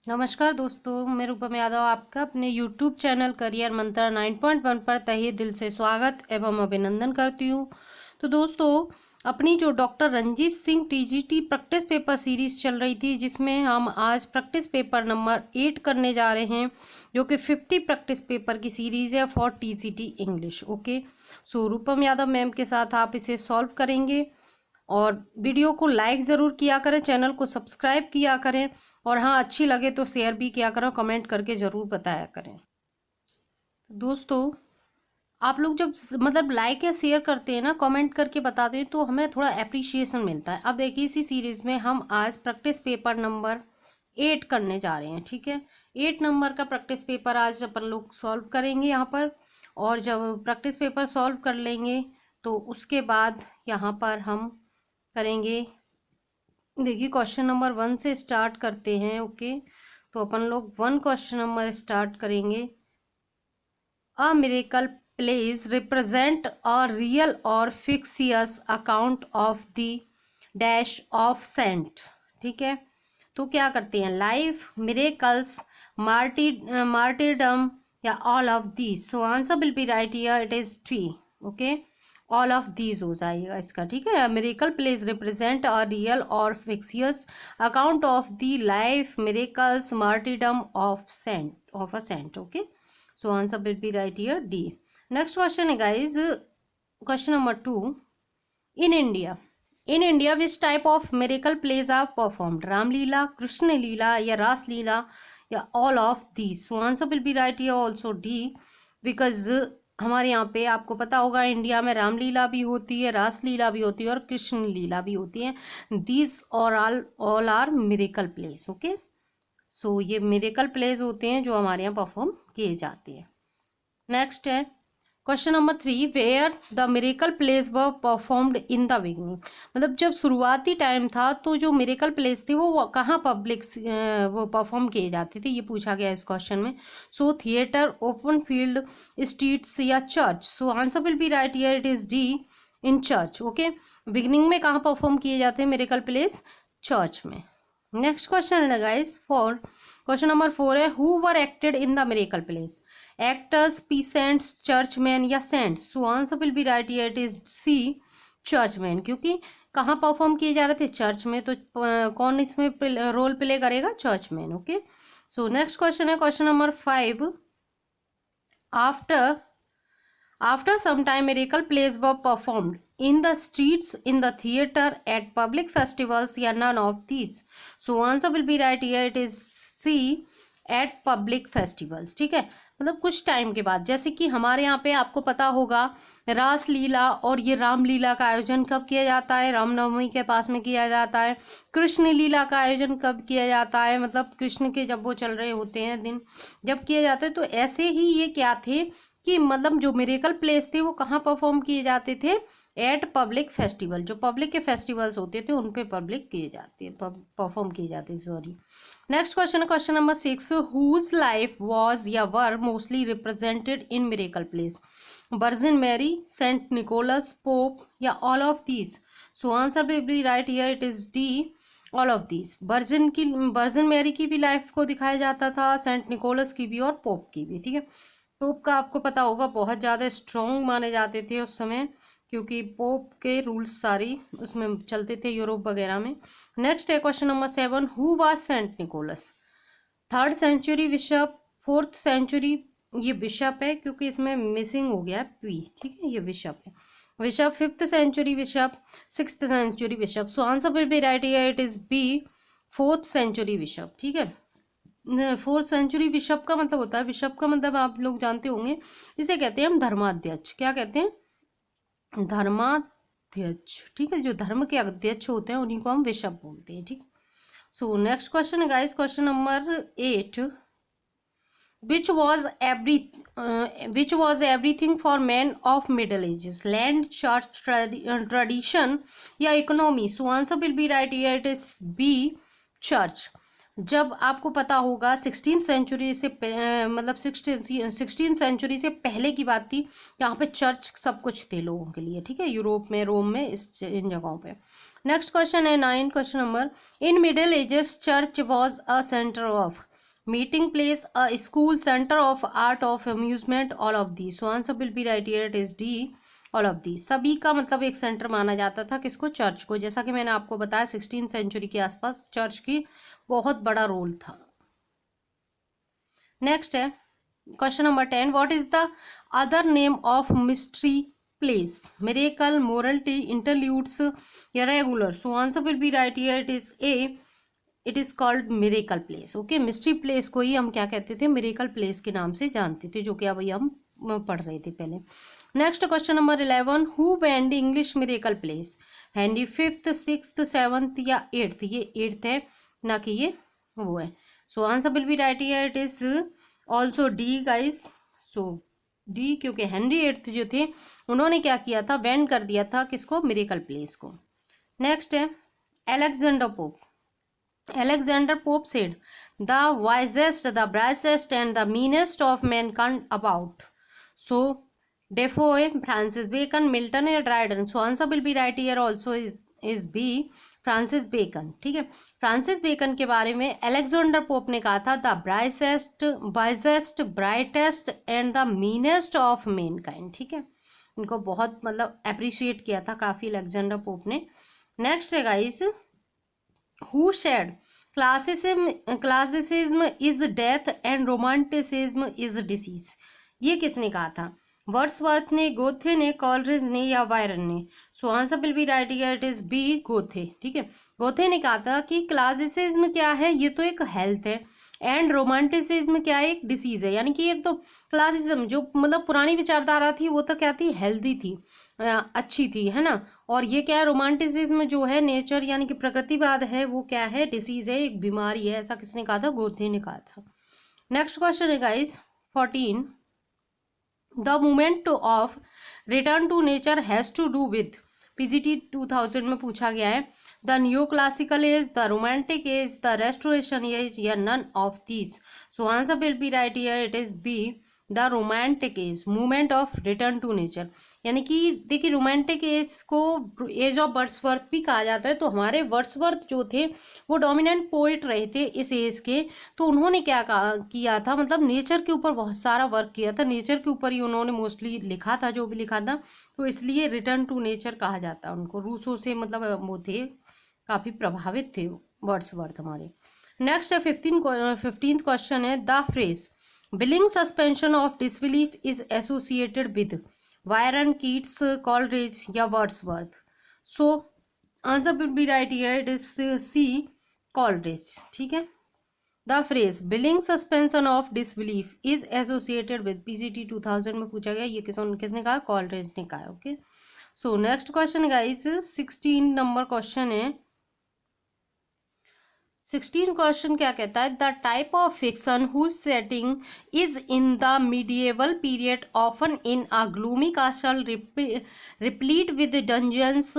नमस्कार दोस्तों, मैं रूपम यादव आपका अपने यूट्यूब चैनल करियर मंत्र 9.1 पर तहे दिल से स्वागत एवं अभिनंदन करती हूँ। तो दोस्तों, अपनी जो doctor Ranjit Singh TGT practice paper series चल रही थी, जिसमें हम आज प्रैक्टिस पेपर नंबर 8 करने जा रहे हैं, जो कि 50 प्रैक्टिस पेपर की सीरीज है for TGT English. Okay, so Rupam Yadav ma'am के साथ आप इसे सॉल्व करेंगे और वीडियो को लाइक ज़रूर किया करें, चैनल को सब्सक्राइब किया करें और हाँ, अच्छी लगे तो शेयर भी किया करें, कमेंट करके ज़रूर बताया करें। दोस्तों, आप लोग जब मतलब लाइक या शेयर करते हैं ना, कमेंट करके बताते हैं, तो हमें थोड़ा एप्रिशिएशन मिलता है। अब देखिए, इसी सीरीज़ में हम आज प्रैक्टिस पेपर नंबर 8 करने जा रहे हैं। ठीक है, 8 नंबर का प्रैक्टिस पेपर आज अपन लोग सॉल्व करेंगे यहाँ पर। और जब प्रैक्टिस पेपर सॉल्व कर लेंगे तो उसके बाद यहाँ पर हम करेंगे, देखिए क्वेश्चन नंबर 1 से स्टार्ट करते हैं। ओके, तो अपन लोग 1 क्वेश्चन नंबर स्टार्ट करेंगे। A miracle plays represent a real और fictitious account of the dash of saint. ठीक है, तो क्या करते हैं, लाइफ, मिरेकल्स, मार्टिरडम या all of these. So answer will be right here, it is T. Okay, all of these हो जाएगा इसका। ठीक है, miracle plays represent a real और fictitious account of the life, miracles, martyrdom of a saint. Okay, so answer will be right here, D. Next question guys, question number 2. In India which type of miracle plays are performed, Ram Leela, Krishna Leela या Ras Leela या all of these? So answer will be right here also D, because हमारे यहाँ पे आपको पता होगा India में रामलीला भी होती है, रास लीला भी होती है और कृष्ण लीला भी होती है। दीज और all are miracle plays. Okay, so ये मिरेकल प्लेस होते हैं जो हमारे यहाँ परफॉर्म किए जाते हैं। नेक्स्ट है question number 3, where the miracle place were performed in the beginning. मतलब जब शुरुआती टाइम था तो जो मिरेकल प्लेस थे वो कहाँ पब्लिक वो परफॉर्म किए जाते थे, ये पूछा गया इस क्वेश्चन में। So theatre, open field, streets या church. So answer will be right here, it is D, in church. Okay, beginning में कहाँ परफॉर्म किए जाते हैं मिरेकल प्लेस, चर्च में। नेक्स्ट क्वेश्चन है गाइस, फॉर क्वेश्चन नंबर 4 है, who were acted in the miracle plays, actors, peasants, churchman या saints. So answer will be right here, it is C, churchman. क्योंकि कहाँ perform किए जा रहे थे, चर्च में, तो कौन इसमें रोल प्ले करेगा, churchman. Okay, so next question है question number 5, after some time miracle plays were performed in the streets, in the theater, at public festivals या none of these. So answer will be right here, it is C, at public festivals। ठीक है, मतलब कुछ time के बाद, जैसे कि हमारे यहाँ पे आपको पता होगा रास लीला और ये रामलीला का आयोजन कब किया जाता है, रामनवमी के पास में किया जाता है। कृष्ण लीला का आयोजन कब किया जाता है, मतलब कृष्ण के जब वो चल रहे होते हैं दिन जब किया जाता है। तो ऐसे ही ये क्या थे कि मतलब जो मिरेकल प्लेस थे वो कहाँ परफॉर्म किए जाते थे, एट पब्लिक फेस्टिवल। जो पब्लिक के फेस्टिवल्स होते थे उन पे पब्लिक किए जाते परफॉर्म किए जाते, सॉरी। नेक्स्ट क्वेश्चन है question number 6, whose life was या were mostly represented in miracle plays, Virgin Mary, Saint Nicholas, Pope या all of these. So answer will be right here, it is D, all of these. Virgin Mary की भी life को दिखाया जाता था, Saint Nicholas की भी और पोप की भी। ठीक है, पोप का आपको पता होगा बहुत ज़्यादा स्ट्रॉन्ग माने जाते थे उस समय, क्योंकि पोप के रूल्स सारी उसमें चलते थे यूरोप वगैरह में। नेक्स्ट है question number 7, who was saint Nicholas, 3rd century bishop, 4th century, ये बिशप है क्योंकि इसमें मिसिंग हो गया पी। ठीक है, ये बिशप है, bishop 5th century bishop, 6th century bishop. So answer will be right here, it is B, 4th century bishop. ठीक है, 4th सेंचुरी बिशप का मतलब होता है, बिशप का मतलब आप लोग जानते होंगे, इसे कहते हैं हम धर्माध्यक्ष। क्या कहते हैं, धर्माध्यक्ष। ठीक है, जो धर्म के अध्यक्ष होते हैं उन्हीं को हम बिशप बोलते हैं। ठीक, सो नेक्स्ट क्वेश्चन है guys, question number 8, which was everything for men of middle ages, land, church, tradition या economy। So answer will be right here, it is B, church। जब आपको पता होगा 16th सेंचुरी से मतलब 16th सेंचुरी से पहले की बात थी, यहाँ पे चर्च सब कुछ थे लोगों के लिए। ठीक है, यूरोप में, रोम में, इन जगहों पे। नेक्स्ट क्वेश्चन है 9 question number, in middle ages church was a centre of, meeting place, a school, center of art, of amusement, all of these. So answer will be right here, it is D, all of these. सभी का मतलब एक centre माना जाता था किसको, church को, जैसा कि मैंने आपको बताया 16th सेंचुरी के आसपास चर्च की बहुत बड़ा रोल था. नेक्स्ट है question number 10, what is the other name of mystery plays, miracle, morality, interludes या regular. So answer will be right here, it is A, it is called miracle plays. Okay, mystery plays को ही हम क्या कहते थे, miracle place के नाम से जानते थे, जो कि अभी हम पढ़ रहे थे पहले. Next question number 11, who band English miracle place, Henry 5th, 6th, 7th या 8th. ये 8th है ना कि ये वो है. So answer will be right here, it is also D guys. So D, क्योंकि हेनरी 8th जो थे उन्होंने क्या किया था, बैंड कर दिया था किसको, मिरेकल प्लेस को. नेक्स्ट है Alexander pope. Alexander Pope said, "The wisest, the brightest, and the meanest of mankind about." So, Defoe, Francis Bacon, Milton या Dryden. So answer will be right here also is B, Francis Bacon. ठीक है, Francis bacon के बारे में Alexander pope ने कहा था, the brightest, wisest, brightest and the meanest of Mankind. ठीक है, इनको बहुत मतलब अप्रिशिएट किया था काफी अलेक्जेंडर पोप ने. नेक्स्ट है guys, who said classicism is death and romanticism is disease. ये किसने कहा था, वर्ड्सवर्थ ने, गोथे ने, कॉलरिज ने या वायरन ने. So answer will be right here, it is B, Goethe. ठीक है, गोथे ने कहा था कि क्लासिसिज्म क्या है, ये तो एक हेल्थ है, एंड रोमांटिसिज्म क्या है, एक डिसीज है. यानी कि एक तो क्लासिसिज्म जो मतलब पुरानी विचारधारा थी वो तो क्या थी, हेल्दी थी, अच्छी थी, है ना. और ये क्या है, रोमांटिसिज्म जो है नेचर यानी कि प्रकृतिवाद है, वो क्या है, डिसीज है, एक बीमारी है. ऐसा किसने कहा था, गोथे ने कहा था. नेक्स्ट क्वेश्चन है guys 14, the movement of return to nature has to do with, PGT 2000 में पूछा गया है, the new classical age, the romantic age, the restoration age या none of these. So answer will be right here, it is B, the romantic age, movement of return to nature. यानी कि देखिए romantic age को age of Wordsworth भी कहा जाता है. तो हमारे वर्ड्सवर्थ जो थे वो डोमिनेंट पोइट रहे थे इस एज के. तो उन्होंने क्या किया था, मतलब नेचर के ऊपर बहुत सारा वर्क किया था, नेचर के ऊपर ही उन्होंने मोस्टली लिखा था जो भी लिखा था. तो इसलिए रिटर्न टू नेचर कहा जाता है उनको. रूसो से मतलब वो थे, काफ़ी प्रभावित थे वर्ड्सवर्थ हमारे. नेक्स्ट है 15th क्वेश्चन है, the phrase willing suspension of disbelief is associated with, Byron, Keats, Coleridge या Wordsworth. So answer will be right here, it is C, Coleridge. ठीक है, the phrase willing suspension of disbelief is associated with, PGT 2000 में पूछा गया, ये किसने कहा, Coleridge ने कहा. Okay, so next question guys 16 number question है. 16 क्वेश्चन क्या कहता है, the type of fiction whose setting is in the medieval period often in a gloomy castle replete with dungeons,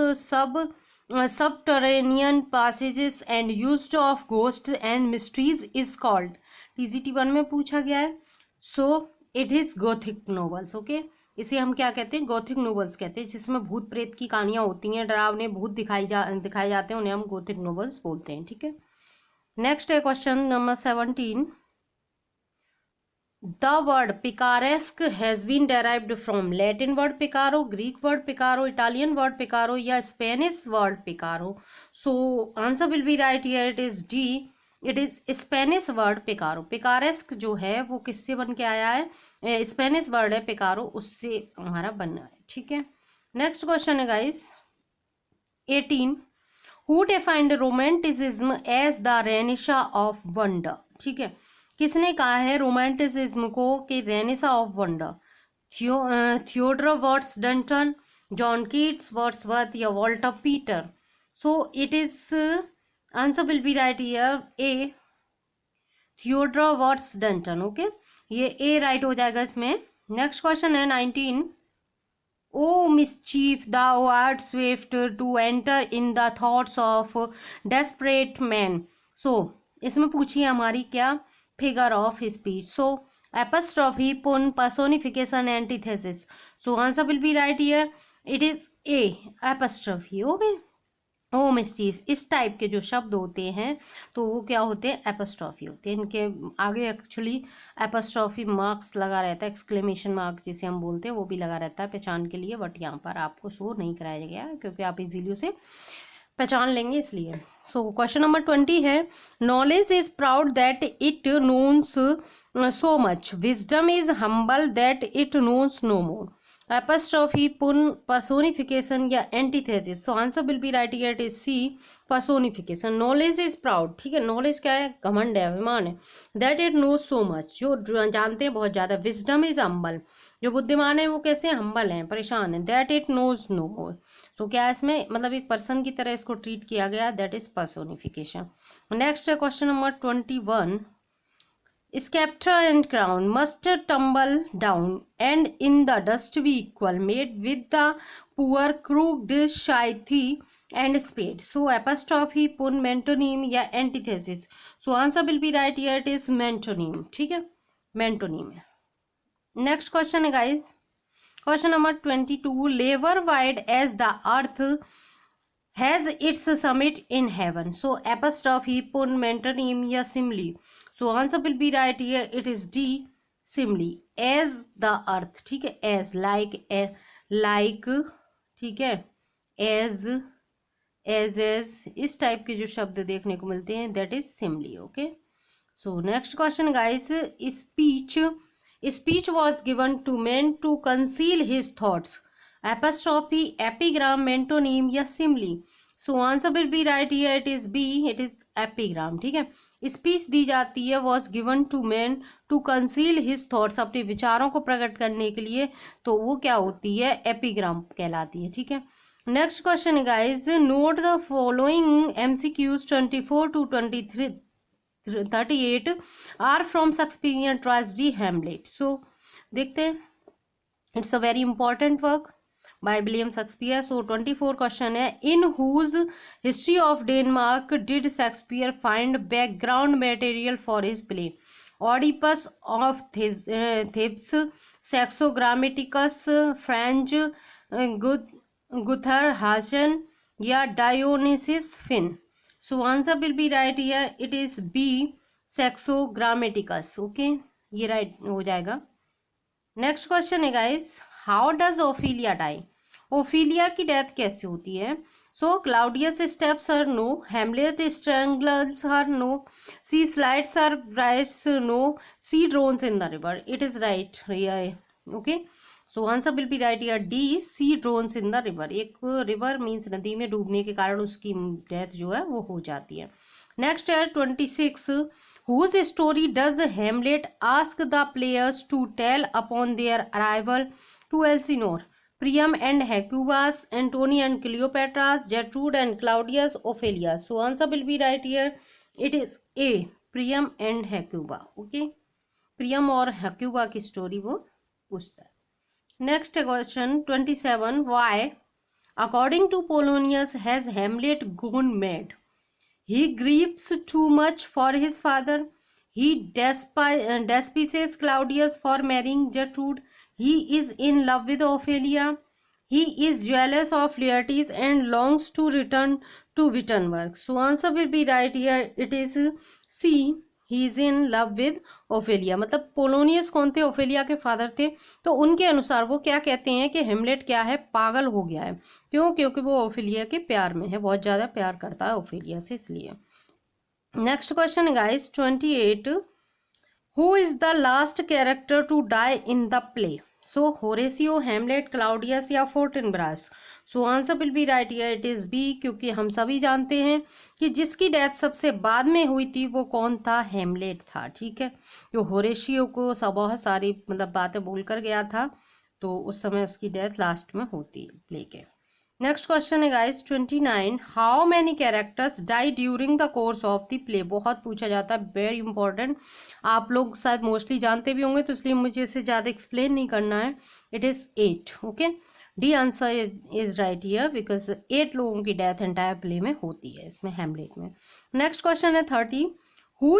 subterranean passages and used of ghost and mysteries is called, TGT 1 में पूछा गया है. So it is Gothic novels. Okay, इसे हम क्या कहते हैं, Gothic novels कहते हैं, जिसमें भूत प्रेत की कहानियां होती हैं, डरावने भूत दिखाए जाते हैं, उन्हें हम गोथिक नॉवेल्स बोलते हैं. ठीक है, नेक्स्ट है question number 17, the word picaresque has been derived from, Latin word picaro, Greek word picaro, Italian word picaro या Spanish word picaro. So answer will be right here, it is D, it is Spanish word picaro. Picaresque जो है वो किससे बन के आया है, Spanish word है पिकारो, उससे हमारा बनना है. ठीक है, नेक्स्ट क्वेश्चन है guys 18, who defined romanticism as the renaissance of wonder. ठीक है, किसने कहा है रोमांटिसिज्म को कि renaissance of wonder, Theodore Watts Dunton, John Keats, Wordsworth या Walter Pater. So it is answer will be right here, A, Theodore Watts Dunton. Okay, ये A right हो जाएगा इसमें. नेक्स्ट क्वेश्चन है 19, O mischief, thou art swift to enter in the thoughts of desperate men. So इसमें पूछिए हमारी क्या, figure of speech. So apostrophe, pun, personification, antithesis. So answer will be right here, it is A, apostrophe. Okay, O mischief, इस type के जो शब्द होते हैं तो वो क्या होते हैं, एपोस्ट्रॉफी होते हैं। इनके आगे एक्चुअली एपोस्ट्रॉफी मार्क्स लगा रहता है, एक्सक्लेमेशन मार्क्स जिसे हम बोलते हैं वो भी लगा रहता है पहचान के लिए, बट यहाँ पर आपको शो नहीं कराया गया है क्योंकि आप इजीली उसे पहचान लेंगे इसलिए। सो क्वेश्चन नंबर 20 है, knowledge is proud that it knows so much, wisdom is humble that it knows no more, apostrophe pun personification या antithesis. So answer will be right here, it is C personification. Knowledge is proud, ठीक है, knowledge क्या है, घमंड है, अभिमान है। That it knows so much, जो जानते हैं बहुत ज्यादा। विजडम इज हम्बल, जो बुद्धिमान है वो कैसे हम्बल हैं, परेशान है। दैट इट नोज नो मोर, तो क्या है इसमें मतलब एक पर्सन की तरह इसको ट्रीट किया गया, दैट इज पर्सोनिफिकेशन। नेक्स्ट है question number 21, scepter and crown must tumble down and in the dust be equal, made with the poor crooked scythe and spade. So apostrophe pun mentonym या antithesis. So answer will be right here, it is mentonym, ठीक है, mentonym है। Next question है guys, question number 22, लेवर wide as the earth has its summit in heaven. So apostrophe pun mentonym या simile. So answer will be right here, it is D, simile। as the earth, ठीक है, as like like, ठीक है, as इस type के जो शब्द देखने को मिलते हैं that is simile। Okay, so next question guys, speech was given to men to conceal his thoughts, apostrophe epigram mentonym या simile। So answer will be right here, it is B, it is epigram, ठीक है। Speech दी जाती है was given to man to conceal his thoughts, अपने विचारों को प्रकट करने के लिए, तो वो क्या होती है, एपिग्राम कहलाती है, ठीक है। नेक्स्ट क्वेश्चन है guys, note the following MCQs 24 to 38 are from Shakespearean tragedy Hamlet. So देखते हैं, it's a very important work by William Shakespeare. So 24 question है, in whose history of Denmark did Shakespeare find background material for his play, Oedipus of Thebes, Saxo Grammaticus, French Guther Hasan या Dionysus Finn. So answer will be right here, it is B, Saxo ग्रामेटिकस। Okay, ये right हो जाएगा। Next question है guys, how does Ophelia die, Ophelia की death कैसे होती है। So Claudius stabs her, no, Hamlet strangles her, no, she slits her wrists, no, she drowns in the river, it is right here. Okay, so answer will be right here, D, she drowns in the river. एक river means नदी में डूबने के कारण उसकी death जो है वो हो जाती है। नेक्स्ट है 26, whose story does Hamlet ask the players to tell upon their arrival to Elsinore? Priam and Hecuba, Antony and Cleopatra, Gertrude and Claudius, Ophelia. So answer will be right here, it is A, Priam and Hecuba। Okay, Priam और Hecuba की story वो पूछता है। Next question 27, why according to Polonius has Hamlet gone mad? He grieves too much for his father. He despises Claudius for marrying Gertrude. He is in love with Ophelia. He is jealous of Laertes and longs to return to Wittenberg. So answer will be right here. It is C. He is in love with Ophelia। मतलब Polonius कौन थे, Ophelia के father थे। तो उनके अनुसार वो क्या कहते हैं कि हेमलेट क्या है, पागल हो गया है। क्यों, क्योंकि वो ओफेलिया के प्यार में है, बहुत ज़्यादा प्यार करता है ओफेलिया से, इसलिए। नेक्स्ट क्वेश्चन है guys 28, who is the last character to die in the play. So Horatio, Hamlet, Claudius या Fortinbras. So answer will be right here, it is B, क्योंकि हम सभी जानते हैं कि जिसकी डेथ सबसे बाद में हुई थी वो कौन था, हेमलेट था, ठीक है। जो होरेशियो को सब बहुत सारी मतलब बातें बोलकर गया था, तो उस समय उसकी डेथ लास्ट में होती प्ले के। नेक्स्ट क्वेश्चन है guys 29, how many characters die during the course of the play. बहुत पूछा जाता है, वेरी इंपॉर्टेंट, आप लोग शायद मोस्टली जानते भी होंगे, तो इसलिए मुझे इसे ज़्यादा एक्सप्लेन नहीं करना है। It is 8। Okay, D answer is right here, because 8 लोगों की डेथ एंटायर प्ले में होती है इसमें, हेमलेट में। नेक्स्ट क्वेश्चन है 30, who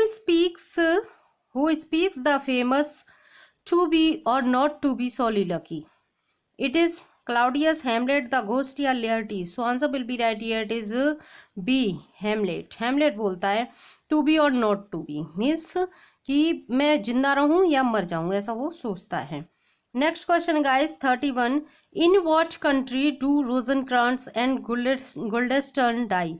speaks the famous to be और not to be soliloquy। It is Claudius, Hamlet, the ghost या Laertes? So answer will be right here, it is B, Hamlet. Hamlet बोलता है टू बी और not to be, means कि मैं जिंदा रहूं या मर जाऊं, ऐसा वो सोचता है। Next question guys 31, in what country do Rosencrantz and Guildenstern die?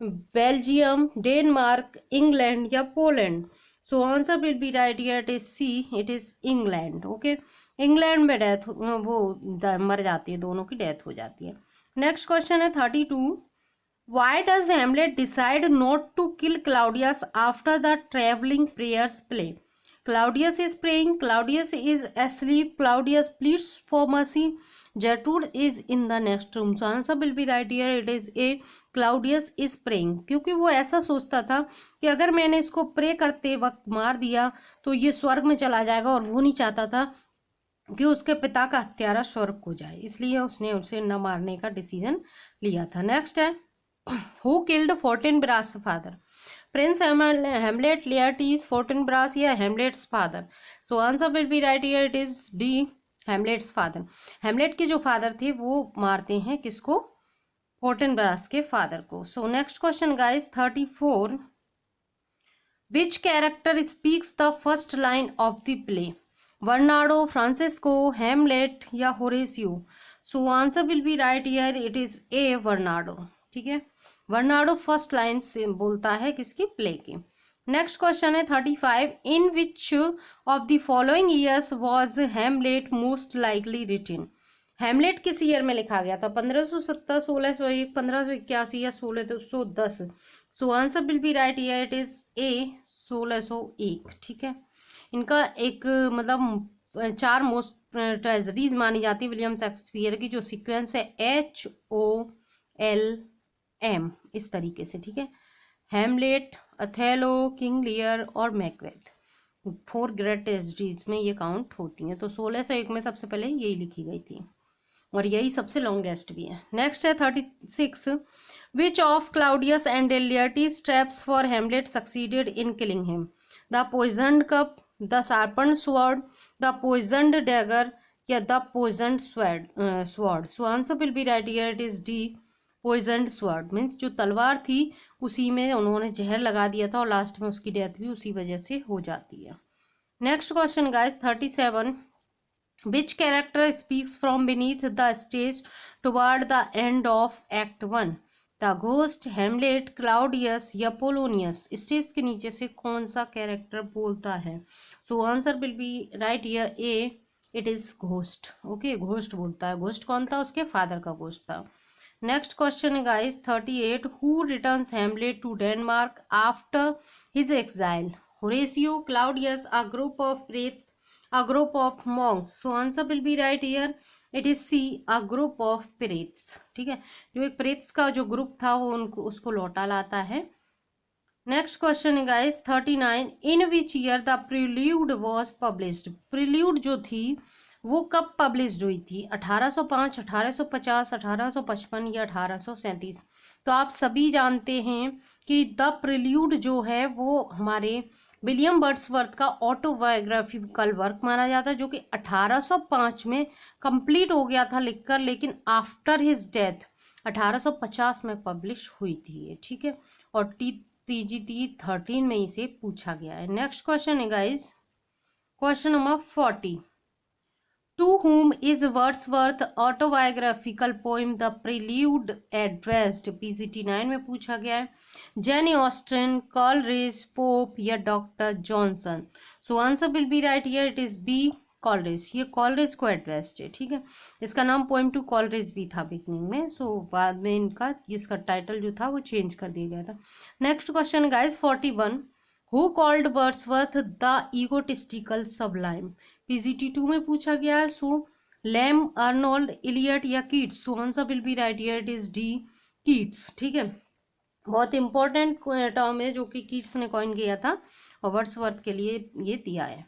Belgium, Denmark, England या Poland? So answer will be right here, it is C, it is England. Okay, England में डेथ वो मर जाती है, दोनों की डेथ हो जाती है। नेक्स्ट क्वेश्चन है 32, why does Hamlet decide not to kill Claudius after the travelling prayers play? Claudius is praying, Claudius is asleep, Claudius pleads for mercy, Gertrude is in the next room. So answer will be right here, it is A, Claudius is praying। क्योंकि वो ऐसा सोचता था कि अगर मैंने इसको pray करते वक्त मार दिया तो ये स्वर्ग में चला जाएगा, और वो नहीं चाहता था कि उसके पिता का हत्यारा स्वर्ग को जाए, इसलिए उसने उसे न मारने का डिसीजन लिया था। नेक्स्ट है, who killed Fortinbras father? Prince Hamlet, Laertes, Fortinbras या Hamlet's father? So answer will be right here, it is D, Hamlet's father. Hamlet के जो फादर थे वो मारते हैं किसको? फोर्टिनब्रास के फादर को। So next question guys 34, which character speaks the first line of the play? Bernardo, Francisco, Hamlet या Horatio? So answer will be right here, it is A, Bernardo. ठीक है, बर्नार्डो फर्स्ट लाइन से बोलता है किसकी? Play की। Next question है 35, in which of the following years was Hamlet most likely written? Hamlet किस ईयर में लिखा गया था? 1570, 1601, 1581 या 1610? सो answer will be right here, it is ए, 1601। ठीक है, इनका एक मतलब 4 मोस्ट ट्रेजरीज मानी जाती है विलियम शेक्सपियर की, जो सीक्वेंस है HOLM, इस तरीके से। ठीक है, हेमलेट, अथेलो, किंग लियर और मैकबेथ, 4 ग्रेट ट्रेजरीज में ये काउंट होती हैं। तो 1601 में सबसे पहले यही लिखी गई थी और यही सबसे लॉन्गेस्ट भी है। नेक्स्ट है 36, which of Claudius and Laertes traps for Hamlet succeeded in killing him? The poisoned cup, the sharpened sword, the poisoned dagger या the poisoned sword? So answer will be right here, it is D, poisoned sword. Means जो तलवार थी उसी में उन्होंने जहर लगा दिया था और लास्ट में उसकी डेथ भी उसी वजह से हो जाती है। Next question guys 37, which character speaks from beneath the stage toward the end of act 1? the ghost, Hamlet, Claudius या Polonius? स्टेज के नीचे से कौन सा कैरेक्टर बोलता है? So answer will be right here, A, it is ghost. Okay, ghost बोलता है। घोस्ट कौन था? उसके फादर का घोस्ट था। Next question guys 38, who returns Hamlet to Denmark after his exile? Horatio, Claudius, a group of pirates, a group of monks? So answer will be right here, it is C, a group of priests। ठीक है, जो एक प्रेट्स का जो group था वो उनको उसको लौटा लाता है। Next question guys 39, in which year the prelude was published? Prelude जो थी वो कब पब्लिश्ड हुई थी? 1805, 1850, 1855 या 1837? तो आप सभी जानते हैं कि द प्रील्यूड जो है वो हमारे विलियम वर्ड्सवर्थ का ऑटोबायोग्राफिकल वर्क माना जाता है, जो कि 1805 में कंप्लीट हो गया था लिखकर, लेकिन आफ्टर हिज डेथ 1850 में पब्लिश हुई थी ये। ठीक है, और TGT 13 में इसे पूछा गया है। नेक्स्ट क्वेश्चन है guys question number 40, to whom is Wordsworth autobiographical poem The Prelude addressed? PCT 9 में पूछा गया है। जेनी ऑस्टिन, कॉलरिज, पोप या doctor Johnson? So answer will be right here, it is B, Coleridge. ये Coleridge को addressed है। ठीक है, इसका नाम पोएम टू कॉलरिज भी था बिगनिंग में, सो बाद में इसका टाइटल जो था वो चेंज कर दिया गया था। Next question guys 41, who called Wordsworth the egotistical sublime? PGT 2 में पूछा गया है। सो लैम, अर्नोल्ड, इलियट या Keats? So answer will be right here, it is D, Keats. ठीक है, बहुत इंपॉर्टेंट टर्म है जो कि कीट्स ने कॉइन किया था और वर्ड्सवर्थ के लिए ये दिया है।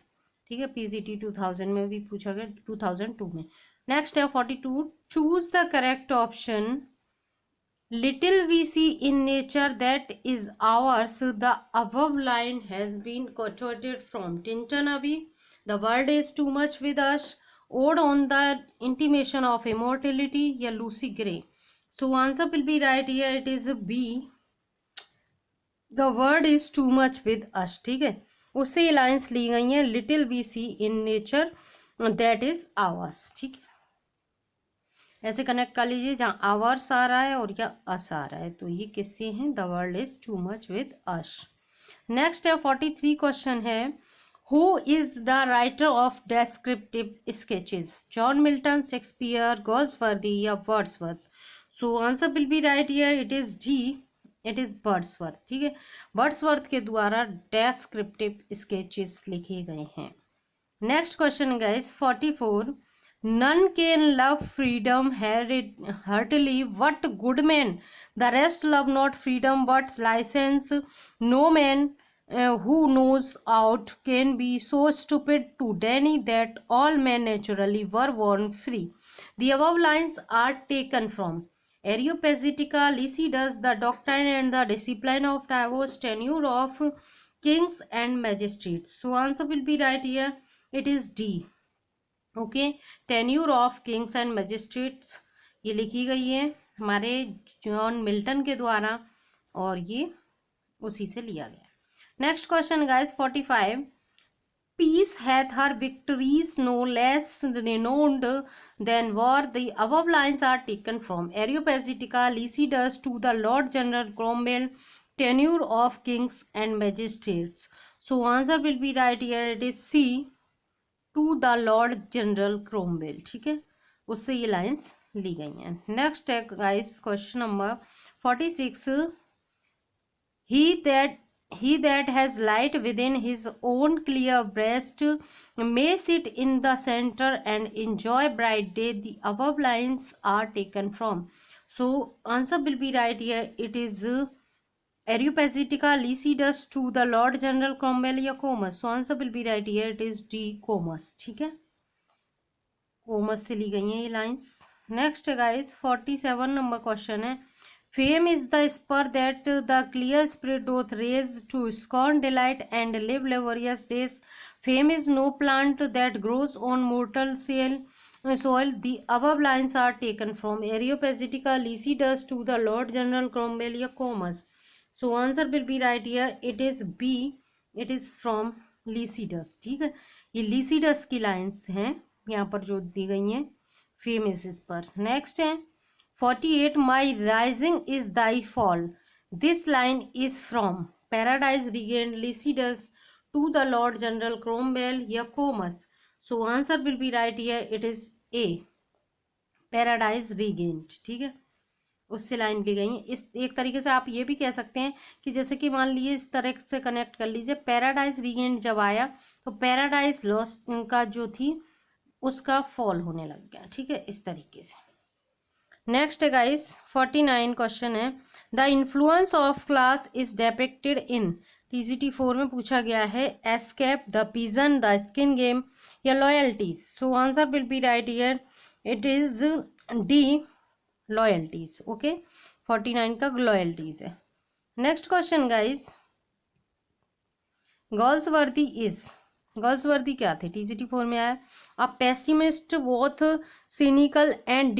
ठीक है, PGT 2000 में भी पूछा गया, 2002 में। नेक्स्ट है 42, choose the correct option. Little we see in nature that is ours. The above line has been quoted from Tintin Abbey. The world is too much with us. Ode on the Intimation of Immortality या Lucy Gray. So answer will be right here, it is B, The Word is Too Much with Us. ठीक है, उससे ये lines ली गई हैं, little we see in nature that is ours. ठीक है, ऐसे कनेक्ट कर लीजिए जहाँ आवर्स आ रहा है और या अस आ रहा है, तो ये किससे हैं, the world is too much with us. Next है 43 क्वेश्चन है, who is the writer of Descriptive Sketches, John Milton, Shakespeare, Galsworthy या Wordsworth. So answer will be right here, it is D, it is Wordsworth. ठीक है, Wordsworth के द्वारा descriptive sketches लिखे गए हैं. Next question guys 44, none can love freedom heartily what good man, the rest love not freedom but license, no man who knows out can be so stupid to deny that all men naturally were born free. The above lines are taken from Areopagitica, Lycidas, the doctrine and the discipline of divorce, tenure of kings and magistrates. So answer will be right here, it is D. Okay, tenure of kings and magistrates ये लिखी गई है हमारे John Milton के द्वारा और ये उसी से लिया गया. Next question guys 45, peace hath her victories no less renowned than war. The above lines are taken from Areopagitica, Lycidas, to the Lord General Cromwell, tenure of kings and magistrates. So answer will be right here, it is C, to the Lord General Cromwell. ठीक है, उससे ये lines ली गई हैं. Next है guys question number 46, he that has light within his own clear breast may sit in the center and enjoy bright day. The above lines are taken from, so answer will be right here, it is Areopagitica, Lycidas, to the Lord General Cromwell या Comus. So answer will be right here, it is D, Comus. ठीक है, Comus से ली गई हैं ये lines. Next है guys 47 number question है, fame is the spur that the clear spirit doth raise to scorn delight and live laborious days. Fame is no plant that grows on mortal soil. The above lines are taken from Areopagitica, Lycidas, to the Lord General Cromwell या Comus. So answer will be right here, it is B, it is from Lycidas. ठीक है, ये Lycidas की lines हैं यहाँ पर जो दी गई हैं फेमस इस पर. नेक्स्ट है 48, my rising is thy fall. This line is from Paradise Regained, Lycidas, to the Lord General Cromwell या Comus. So answer will be right here, it is A, Paradise Regained. ठीक है, उससे line ली गई है. इस एक तरीके से आप ये भी कह सकते हैं कि जैसे कि मान लीजिए इस तरह से कनेक्ट कर लीजिए, पैराडाइज रीगेंड जब आया तो पैराडाइज लॉस्ट का जो थी उसका फॉल होने लग गया. ठीक है, इस तरीके से. नेक्स्ट है गाइस 49 क्वेश्चन है, the influence of class is depicted in. TCT 4 में पूछा गया है, Escape, the Pigeon, the Skin Game या Loyalties. So answer will be right here, it is D, Loyalties. Okay, 49 का लॉयल्टीज है. Next question guys, Galsworthy is, Galsworthy क्या थे, TCT 4 में आया, a pessimist both cynical and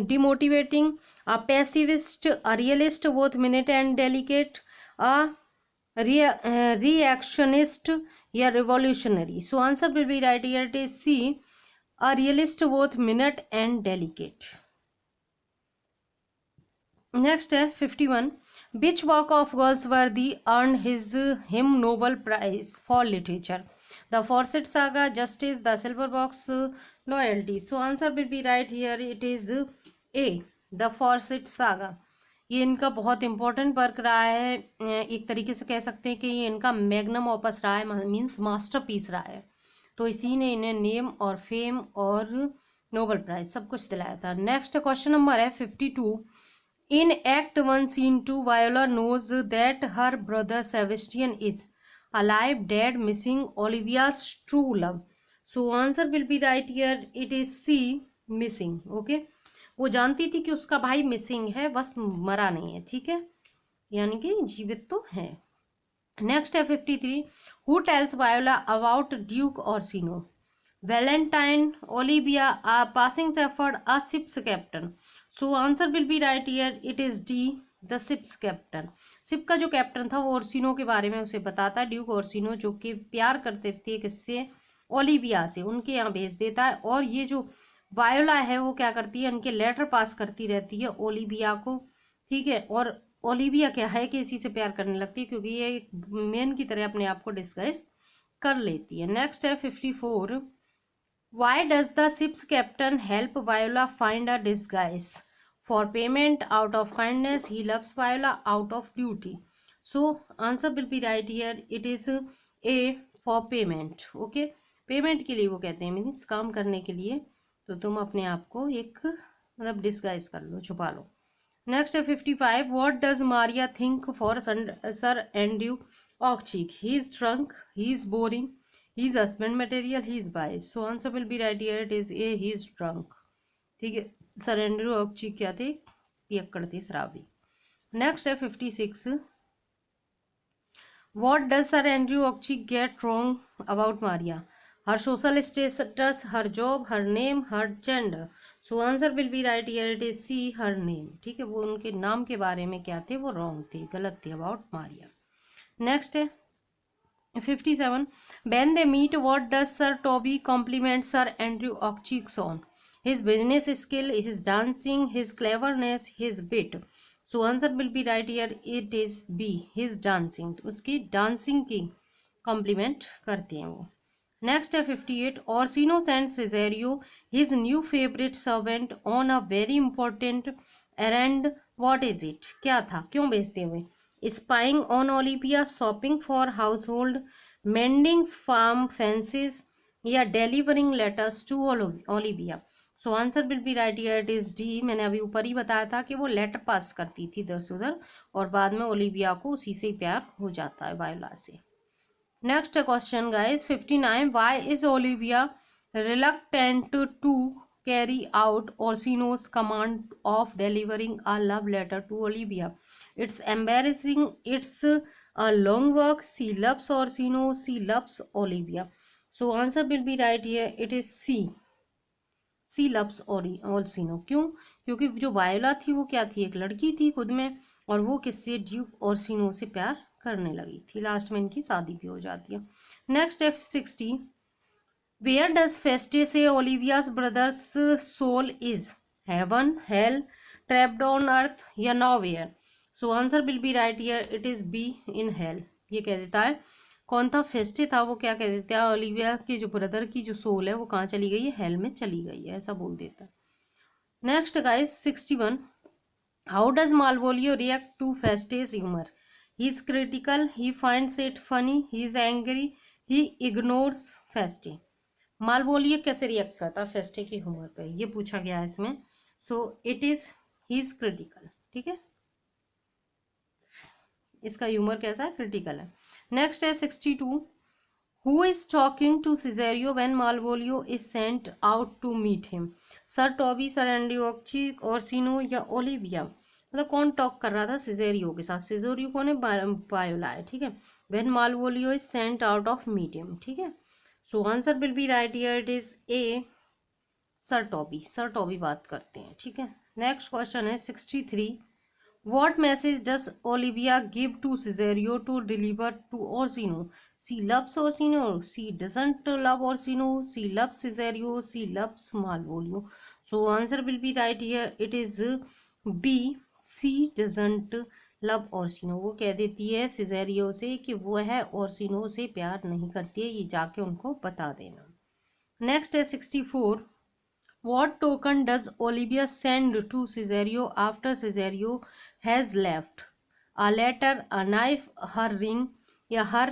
demotivating, a pacifist, a realist both minute and delicate, a reactionist या revolutionary. So answer will be right here, it is C, a realist both minute and delicate. Next है 51, which work of Galsworthy earned him Nobel Prize for literature. The Forsyte Saga, Justice, the Silver Box, Loyalty. So answer will be right here, it is A, the Forsyte Saga. ये इनका बहुत important work रहा है, एक तरीके से कह सकते हैं कि ये इनका मैग्नम ओपस रहा है, मीन्स मास्टरपीस रहा है. तो इसी ने इन्हें नेम और फेम और नोबल प्राइज सब कुछ दिलाया था. नेक्स्ट क्वेश्चन नंबर है 52, in Act 1 Scene 2, Viola knows that her brother Sebastian is alive, dead, missing, Olivia's true love. So answer will be right here, it is C, missing. Okay, वो जानती थी कि उसका भाई मिसिंग है, बस मरा नहीं है. ठीक है, यानी कि जीवित तो है. नेक्स्ट है 53, who tells Viola about Duke Orsino. Valentine, Olivia are passing Safford a ship's captain. So answer will be right here. It is D, the ship's captain. Ship का जो कैप्टन था वो ओर्सिनो के बारे में उसे बताता है, ड्यूक ओर्सिनो, जो कि प्यार करते थे किससे, ओलिविया से, उनके यहाँ भेज देता है। और ये जो वायोला है वो क्या करती है, उनके लेटर पास करती रहती है ओलिविया को, ठीक है। और ओलिविया क्या है कि इसी से प्यार करने लगती है, क्योंकि ये एक मेन की तरह अपने आप को डिस्गाइज कर लेती है। नेक्स्ट है 54। Why does the ship's captain help Viola find a disguise? For payment, out of kindness, he loves Viola out of duty. So answer will be right here. It is A, for payment. Okay, payment के लिए वो कहते हैं, means काम करने के लिए, तो तुम अपने आप को एक मतलब डिस्गाइज कर लो, छुपा लो। नेक्स्ट है 55। What does Maria think for Sir Andrew Oakcheek? He is drunk, he is boring, he is husband material, he is biased. So answer will be right here. It is A, he is drunk. ठीक है, sir Andrew ऑक्चीक क्या थे, पियक्कड़ थे, शराबी। Next है 56। What does Sir Andrew Oakcheek get wrong about Maria? Her social status, her job, her name, her gender. So answer will be right here. It is C, her name. ठीक है, वो उनके नाम के बारे में क्या थे, वो wrong थे, गलत थे about Maria. Next है 57। When they meet, what does Sir Toby compliment Sir Andrew Oakcheek on? His business skill, his dancing, his cleverness, his wit. So answer will be right here. It is B, his dancing. उसकी dancing की compliment करते हैं वो। Next है 58। Orsino sends Cesario, his new favorite servant, on a very important errand. What is it? क्या था, क्यों भेजते हुए? Spying on Olivia, shopping for household, mending farm fences, या delivering letters to Olivia. So answer will be right here. It is D. मैंने अभी ऊपर ही बताया था कि वो लेटर पास करती थी इधर से उधर, और बाद में ओलिविया को उसी से प्यार हो जाता है, वायोला से। Next question guys 59। Why is Olivia reluctant to carry out Orsino's command of delivering a love letter to Olivia? It's embarrassing, it's a long work, she loves Orsino, she loves Olivia. So answer will be right here. It is C loves Orsino. क्यों? क्योंकि जो voila थी वो क्या थी, एक लड़की थी खुद में, और वो किससे, ड्यूक ओर्सिनो से प्यार करने लगी थी। लास्ट में इनकी शादी भी हो जाती है। नेक्स्ट है 60। Where does Feste say Olivia's brother's soul is? Heaven, hell, trapped on earth, या nowhere? So answer will be right here. It is B, in hell. ये कह देता है, कौन था, फेस्टे था, वो क्या कह देता है, ओलिविया के जो ब्रदर की जो सोल है वो कहाँ चली गई है, हेल में चली गई है, ऐसा बोल देता है। Next guys 61। How does Malvolio react to Feste's humour? He is critical, he finds it funny, he is angry, he ignores Feste. Malvolio कैसे रिएक्ट करता है फेस्टे के ह्यूमर पे, ये पूछा गया है इसमें। सो it is, he is critical. ठीक है, इसका ह्यूमर कैसा है, क्रिटिकल है। नेक्स्ट है 62। Who is talking to Cesario when Malvolio is sent out to meet him? Sir Toby, sir Andrew Aguecheek, Orsino, या ओलिविया? मतलब कौन टॉक कर रहा था सिजेरियो के साथ? सिजेरियो कौन है, वायोला है। ठीक है, when Malvolio is sent out of meet him। ठीक है, so answer will be right here. It is A, sir Toby. Sir Toby बात करते हैं। ठीक है, नेक्स्ट क्वेश्चन है 63। What message does Olivia give to Cesario to deliver to Orsino? She loves Orsino. She doesn't love Orsino. She loves Cesario. She loves Malvolio. So answer will be right here. It is B. She doesn't love Orsino. वो कह देती है Cesario से कि वो है Orsino से प्यार नहीं करती है, ये जाके उनको बता देना। नेक्स्ट है 64। What token does Olivia send to Cesario after Cesario has left? A letter, a knife, her ring, या her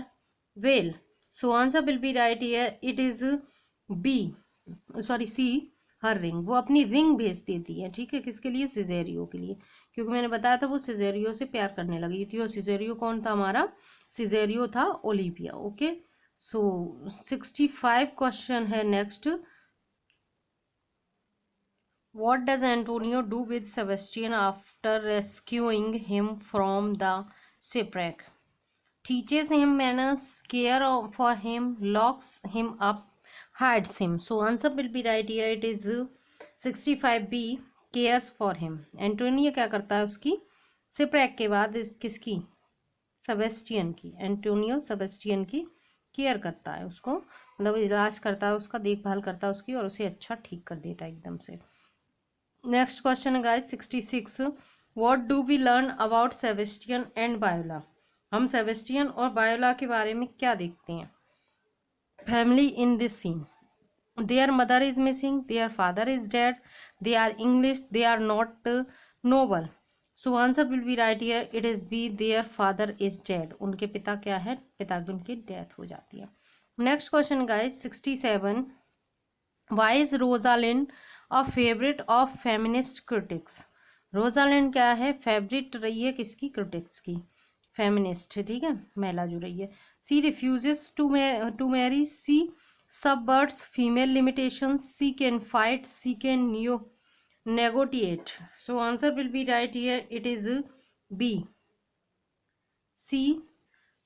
veil? So answer will be right here. It is B, sorry C, her ring। वो अपनी ring भेज देती है। ठीक है, किसके लिए, सिजेरियो के लिए, क्योंकि मैंने बताया था वो सिजेरियो से प्यार करने लगी थी। और सिजेरियो कौन था हमारा, सिजेरियो था ओलिविया। ओके, सो 65 क्वेश्चन है next. What does Antonio do with Sebastian after rescuing him from the shipwreck? Teaches him manners, care for him, locks him up, hides him. So answer will be right here. It is 65B, cares for him. Antonio क्या करता है उसकी, सिप्रैक के बाद किसकी, Sebastian की, Antonio Sebastian की care करता है उसको, मतलब इलाज करता है उसका, देखभाल करता है उसकी और उसे अच्छा ठीक कर देता है एकदम से। नेक्स्ट क्वेश्चन है guys 66, what do we learn about Sebastian and Viola. हम सेबेस्टियन और बायोला के बारे में क्या देखते हैं। Family in this scene, their mother is missing, their father is dead, they are English, they are not noble. So answer will be right here. It is B, their father is dead. उनके पिता क्या है, पिता की उनकी death हो जाती है। Next question guys 67, why is Rosalind a favorite of feminist critics। Rosalind क्या है, फेवरेट रही है किसकी, क्रिटिक्स की, फेमिनिस्ट, ठीक है, महिला जो रही है। She refuses to marry, she subverts female limitations, she can fight, she can negotiate. So answer will be right here. It is B, C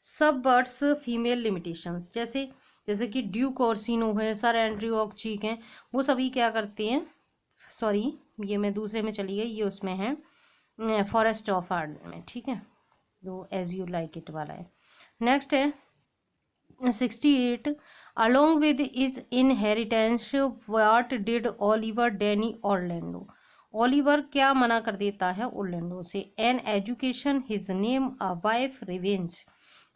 subverts female limitations। जैसे जैसे कि ड्यूक ऑर्सिनो है, सर एंड्रयू ऑक्चीक हैं, वो सभी क्या करते हैं, सॉरी ये मैं दूसरे में चली गई, ये उसमें है फॉरेस्ट ऑफ आर्डन में, ठीक है, जो एज यू लाइक इट वाला है। नेक्स्ट है 68, along with his inheritance what did Oliver deny Orlando। Oliver क्या मना कर देता है ओरलैंडो से, an education, his name, a wife, revenge.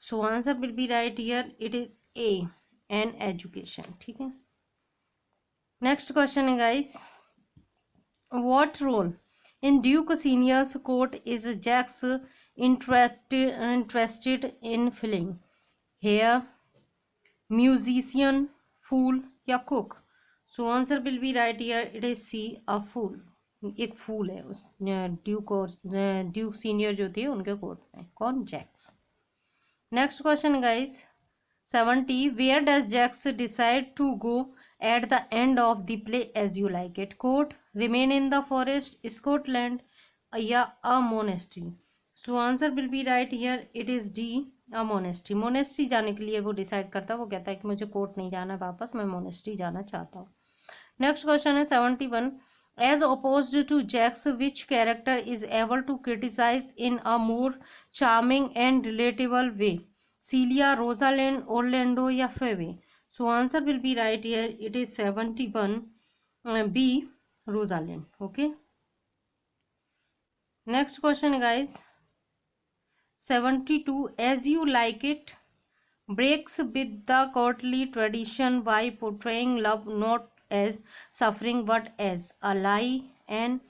So answer will be right here, it is A, an education, ठीक है। नेक्स्ट क्वेश्चन है guys, what role in Duke Senior's court is Jaques interested in filling, heir, musician, fool या cook. So answer will be right here, it is C, a fool. एक fool है उस Duke और Duke senior जो थे उनके court में, कौन, Jaques. Next question guys 70, where does Jaques decide to go at the end of the play As You Like It, court, remain in the forest, Scotland या a monastery. So answer will be right here, it is D, monastery. Monastery जाने के लिए वो decide करता है, वो कहता है कि मुझे कोर्ट नहीं जाना वापस, मैं मोनेस्ट्री जाना चाहता हूँ। नेक्स्ट क्वेश्चन है 71, as opposed to Jaques which character is able to criticise in a more charming and relatable way, Celia, Rosalind, Orlando या Phebe. So answer will be right here, it is 71 B, Rosalind, okay. Next question guys 72, as you like it breaks with the courtly tradition by portraying love not as suffering but as a lie, an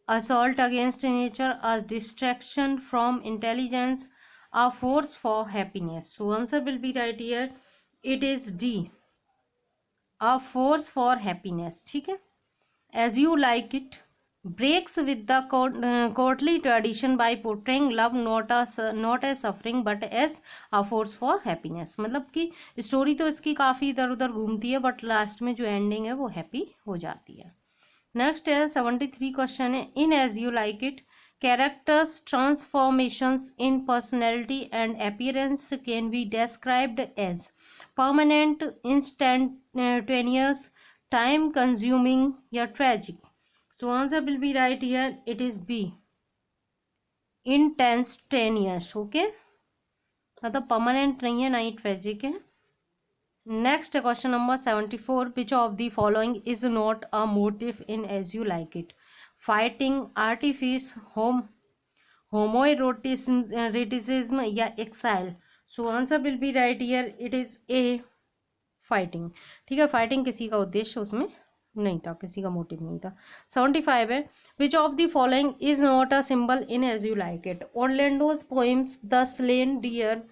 assault against nature, a distraction from intelligence, a force for happiness. So answer will be right here, it is D, a force for happiness, ठीक है। as you like it breaks with the courtly tradition by portraying love not as suffering but as a force for happiness। मतलब कि story तो इसकी काफ़ी इधर उधर घूमती है बट लास्ट में जो एंडिंग है वो हैप्पी हो जाती है। नेक्स्ट है 73 क्वेश्चन है, in As You Like It characters transformations in personality and appearance can be described as permanent, instantaneous, time consuming या tragic. So answer will be right here, it is B, instantaneous, okay, मतलब permanent नहीं है ना ही tragic है। Next question number 74, which of the following is not a motive in As You Like It, fighting, artifice, homoeroticism या exile. So answer will be right here, it is A, fighting, ठीक है, fighting किसी का उद्देश्य उसमें नहीं था, किसी का मोटिव नहीं था। 75 है, which of the following is not a symbol in As You Like It, Orlando's poems, the slain deer,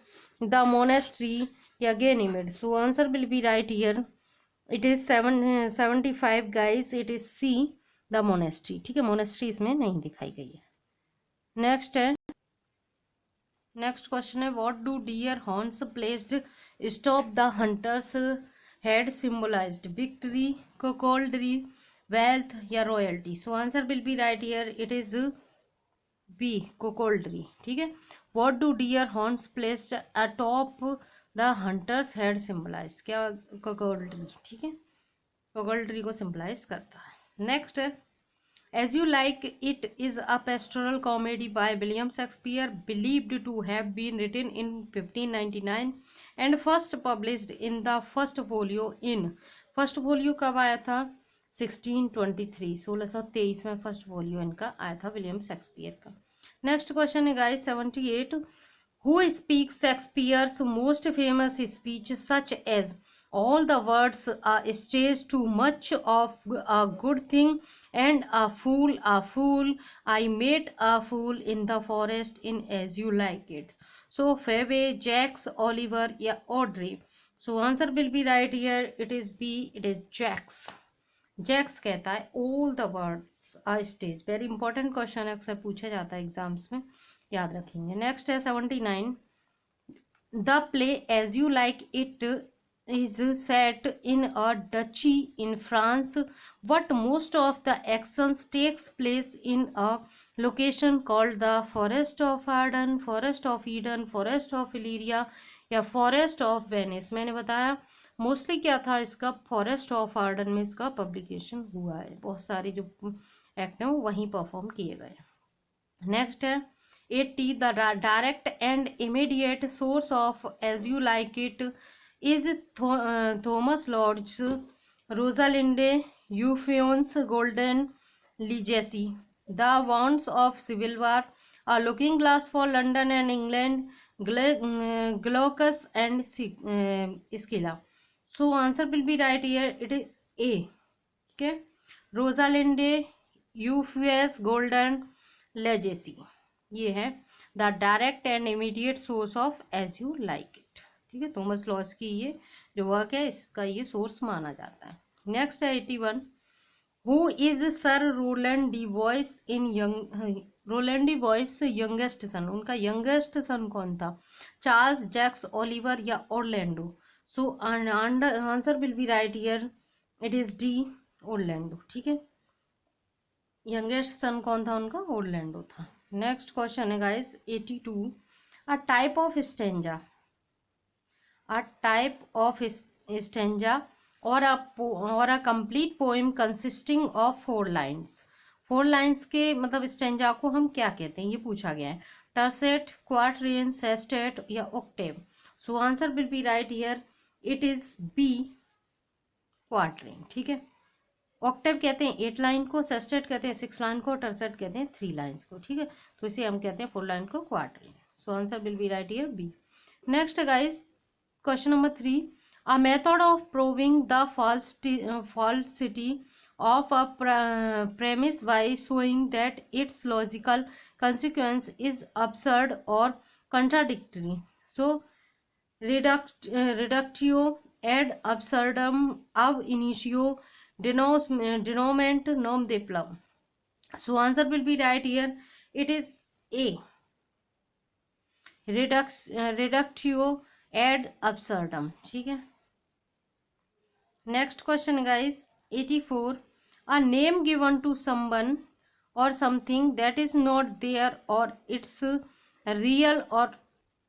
the monastery या Ganymede. So answer will be right here, it is 75 guys, it is C, the monastery, ठीक है, monastery इसमें नहीं दिखाई गई है। Next है, next question है, what do deer horns placed atop the hunter's head symbolized, victory, cuckoldry, wealth या royalty. So answer will be right here, it is B, cuckoldry, ठीक है। What do deer horns placed atop the hunter's head symbolize, क्या, cuckoldry, ठीक है। वोगल्ट्री को सिंपलाइज करता है। Next है As You Like It is a pastoral comedy by William Shakespeare, believed to have been written in 1599 and first published in the first folio in first folio कब आया था 1623 1623 में फर्स्ट फोलियो इनका आया था विलियम शेक्सपियर का। Next question है guys 78 Who speaks Shakespeare's most famous speech such as all the words are staged too much of a good thing and a fool, I met a fool in the forest in As You Like It. So Phoebe, Jacques, Oliver या Audrey. So answer will be right here. It is B. It is Jacques. Jacques कहता है all the words are staged. Very important question अक्सर पूछा जाता है exams में, याद रखेंगे। नेक्स्ट है 79 The play As You Like It is set in a duchy in France, but most of the actions takes place in a location called the Forest of Arden, Forest of Eden, Forest of Illyria या Forest of Venice। मैंने बताया mostly क्या था इसका, forest of Ardern में इसका publication हुआ है, बहुत सारे जो एक्ट हैं वो वहीं परफॉर्म किए गए। नेक्स्ट है 80 The direct and immediate source of As You Like It is Thomas Lodge's Rosalinde, Euphues Golden Legacy, The Wounds of Civil War, A Looking Glass for London and England, Glaucus and Scylla. So answer will be right here. It is A. Okay. Rosalinde, Euphues Golden Legacy, ये है the direct and immediate source of As You Like It. ठीक है, Thomas loss की ये जो work है इसका ये सोर्स माना जाता है। नेक्स्ट है 81 who is Sir Roland de Boys in Roland de Boys youngest son, उनका यंगेस्ट सन कौन था, चार्ल्स, जैक्स, ओलिवर या Orlando. So answer will be right here, it is D Orlando. ठीक है, यंगेस्ट सन कौन था उनका, ऑरलैंडो था। नेक्स्ट क्वेश्चन है guys 82 a type of stanza, a type of stanza और a complete poem consisting of 4 lines. 4 lines के मतलब स्टेंजा को हम क्या कहते हैं, ये पूछा गया है। टर्सेट, क्वार्टरेन, सेस्टेट या octave. So answer will be right here, it is B quatrain. ठीक है, ऑक्टेव कहते हैं 8 लाइन को, सेस्टेट कहते हैं 6 लाइन को, टर्सेट कहते हैं 3 लाइन्स को। ठीक है, तो इसे हम कहते हैं 4 लाइन को quatrain. So answer will be right here B. Next guys question number 3 a method of proving the falsity of a premise by showing that its logical consequence is absurd or contradictory. So reductio ad absurdum ab initio denoment nom de plum. So answer will be right here, it is A, reductio ad absurdum। ठीक है, next question guys 84 a name given to someone or something that is not their or its real or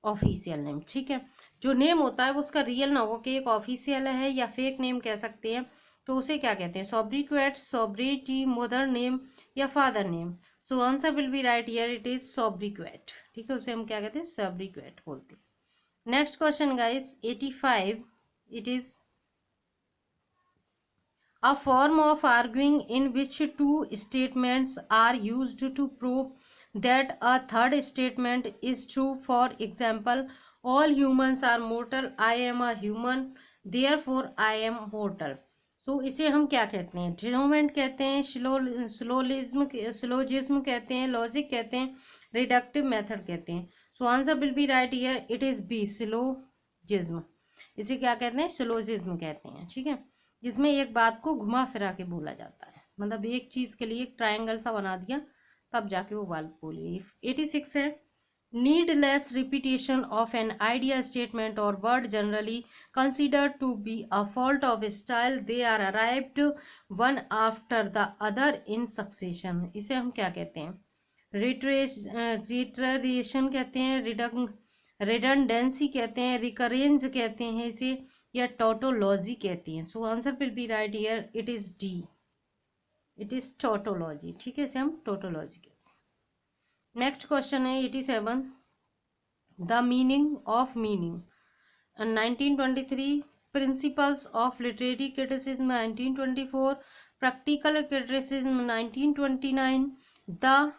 official name. ठीक है, जो name होता है वो उसका real ना हो कि एक ऑफिशियल है या फेक नेम कह सकते हैं, तो उसे क्या कहते हैं, सोब्रिक्वेट, सोब्रिटी, मदर नेम या father name. So answer will be right here, it is sobriquet. ठीक है, उसे हम क्या कहते हैं, सोब्रिक्वेट बोलते हैं। Next question guys 85 it is a form of arguing in which two statements are used to prove that a third statement is true. For example, all humans are mortal, I am a human, therefore I am mortal. तो इसे हम क्या कहते हैं, डिनोमेंट कहते हैं, syllogism कहते हैं, लॉजिक कहते हैं, रिडक्टिव मेथड कहते हैं। So answer will be right here, it is B, syllogism. इसे क्या कहते हैं, सिलोजिज्म कहते हैं। ठीक है, जिसमें एक बात को घुमा फिरा के बोला जाता है, मतलब एक चीज के लिए एक ट्रायंगल सा बना दिया तब जाके वो बात बोली। 86 है needless repetition of an idea, statement or word generally considered to be a fault of style, they are arrived one after the other in succession. इसे हम क्या कहते हैं, रिटरेशन कहते हैं, रिडंडेंसी कहते हैं, रिकरेंज कहते हैं इसे, या टोटोलॉजी कहती हैं? So answer will be right here, it is D, it is tautology. ठीक है, इसे हम टोटोलॉजी कहते हैं। नेक्स्ट क्वेश्चन है 87, the meaning of meaning 1923, principles of literary criticism 1924, practical criticism 1929, the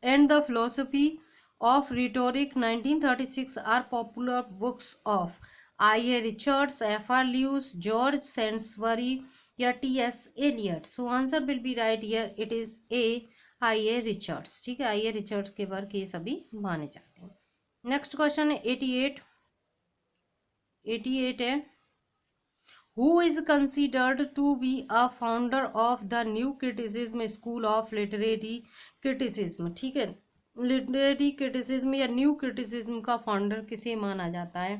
and the philosophy of rhetoric 1936 are popular books of I.A. Richards, F.R. Lewis, George Sainsbury या T.S. Eliot? So answer will be right here, it is A, I.A. Richards। ठीक है, I.A. Richards के work ये सभी माने जाते हैं। Next question है 88, 88 है, who is considered to be a founder of the new criticism school of literary criticism? ठीक है, लिटरेरी क्रिटिसिज्म या न्यू क्रिटिसिज्म का फाउंडर किसे माना जाता है?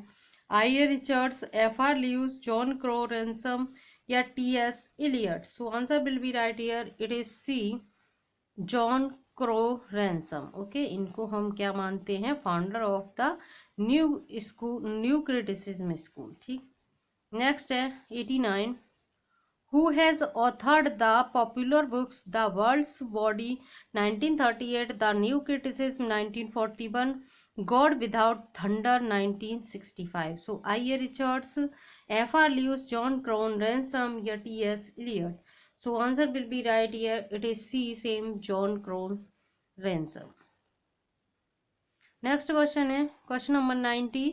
I A. Richards, F R. Leavis, John Crowe Ransom या T S. Eliot? So answer will be right here, it is C, John Crowe Ransom. Okay, इनको हम क्या मानते हैं? Founder of the new school, new criticism school. ठीक, नेक्स्ट है 89, who has authored the popular books The World's Body 1938, The New Criticism 1941, God Without Thunder 1965? So I.A. Richards, F.R. Lewis, John Crone, Ransom या T.S. Eliot? So answer will be right here, it is C, same, John Crone Ransom। Next question है question number 90,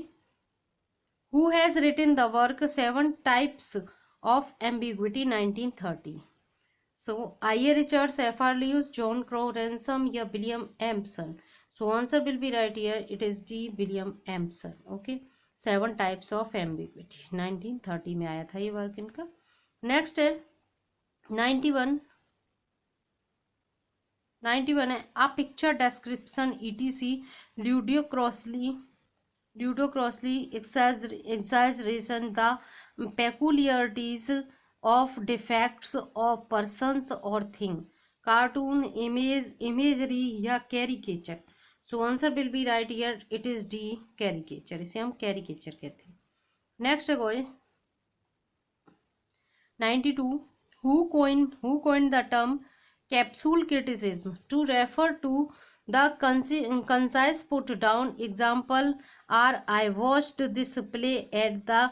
who has written the work Seven Types of Ambiguity 1930? So I.A. Richards, F.R. Lewis, John Crow Ransom या William Empson? So answer will be right here, it is D, William Empson। Okay, Seven Types of Ambiguity 1930 में आया था ये work इनका। Next है 91, 91 है, a picture description ETC ludicrously exaggeration the peculiarities of defects of persons or thing, cartoon, imagery या caricature? So answer will be right here, it is D, caricature। इसे हम caricature कहते हैं। नेक्स्ट है guys 92, who coined the term capsule criticism to refer to the concise put down? Example are, I watched this play at the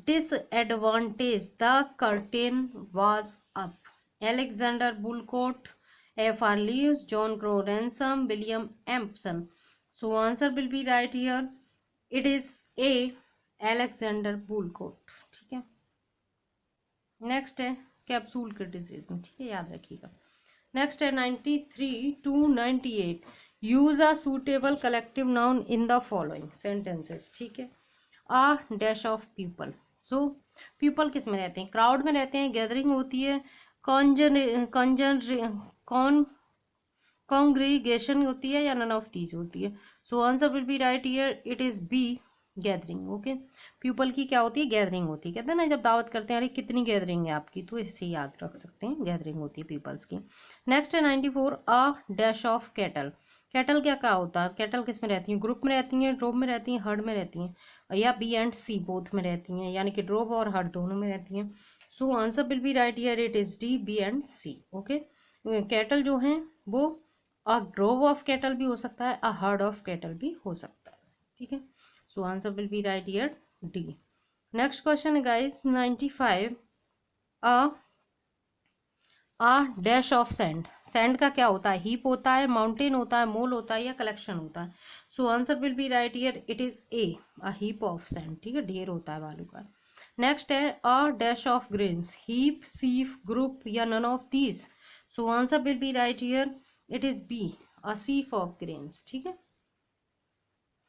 disadvantage the curtain was up. Alexander Woolcott, F.R. Lewis, John Crow Ransom, William Empson? So answer will be right here, it is A, Alexander Woolcott। ठीक है, next है capsule criticism. ठीक है, याद रखिएगा। Next है 93 to 98, use a suitable collective noun in the following sentences. ठीक है, a dash of people. So people किस में रहते हैं? क्राउड में रहते हैं, गैदरिंग होती है, कॉन्ग्रीगेशन होती है या नन ऑफ दीज होती है? So answer will be right here, it is B, gathering. Okay, people की क्या होती है? गैदरिंग होती है। कहते हैं ना जब दावत करते हैं, अरे कितनी गैदरिंग है आपकी, तो इससे याद रख सकते हैं, गैदरिंग होती है पीपल्स की। नेक्स्ट है 94, अ डैश ऑफ कैटल। कैटल क्या होता है? कैटल किस में रहती हैं? ग्रुप में रहती हैं, ड्रोव में रहती हैं, हर्ड में रहती हैं या बी एंड सी बोथ में रहती हैं, यानी कि ड्रोव और हर्ड दोनों में रहती हैं। So answer will be right here, it is D, B and C. Okay, cattle जो हैं वो अ ड्रोव ऑफ कैटल भी हो सकता है, अ हर्ड ऑफ कैटल भी हो सकता है। ठीक है, so answer will be right here, D. Next question है guys 95, a dash of sand. Sand का क्या होता है? हीप होता है, माउंटेन होता है, मोल होता है या कलेक्शन होता है? So answer will be right here, it is A, a heap of sand. ठीक है, ढेर होता है बालू का। नेक्स्ट है a dash of grains, heap, sheaf, group या none of these? So answer will be right here, it is B, a sheaf of grains. ठीक है,